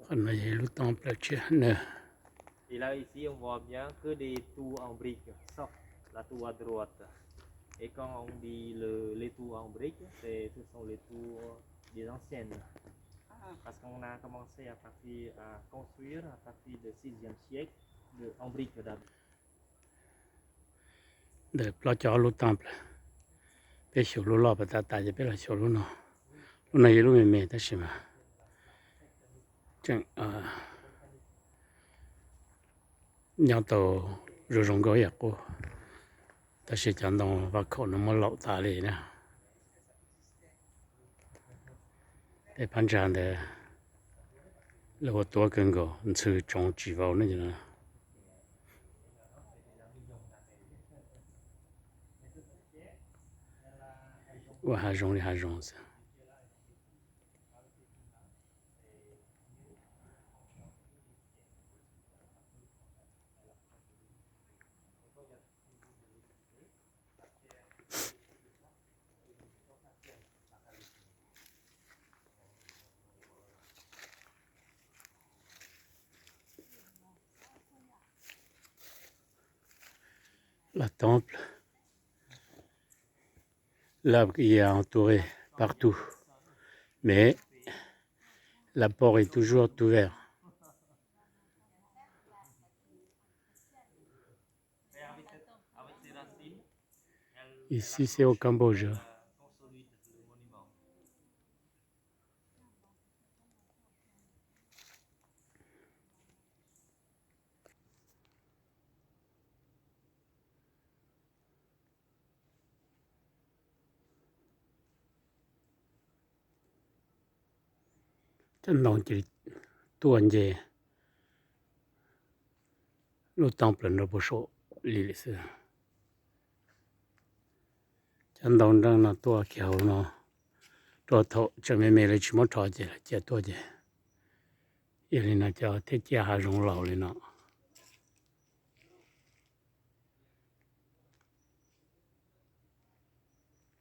On a le temple Et là, ici, on voit bien que des tours en briques, sauf la tour à droite. Et quand on dit les tours en briques, ce sont les tours des anciennes. Parce qu'on a commencé à construire à partir du 6e siècle en briques d'abord. de placer le temple. Pe sur le là, peut-être, il y a pas sur le nom. On a eu le même, t'as chez moi. Tiens, bientôt, je j'en go y a quoi. T'as chez tiens dans va qu'on ne me l'a pas allé là. Et pas genre de le retour qu'on go, on se chante tu vas on est là. Ouais, hajon ça. Le temple, l'arbre qui est entouré partout, mais la porte est toujours ouverte. Ici, c'est au Cambodge. Donc, tout entier, le temple ne peut pas l'île. Donc, dans la tour qui a un toit, je me mets les chemins toit, j'ai toit. Il y a une tête qui a hajon là,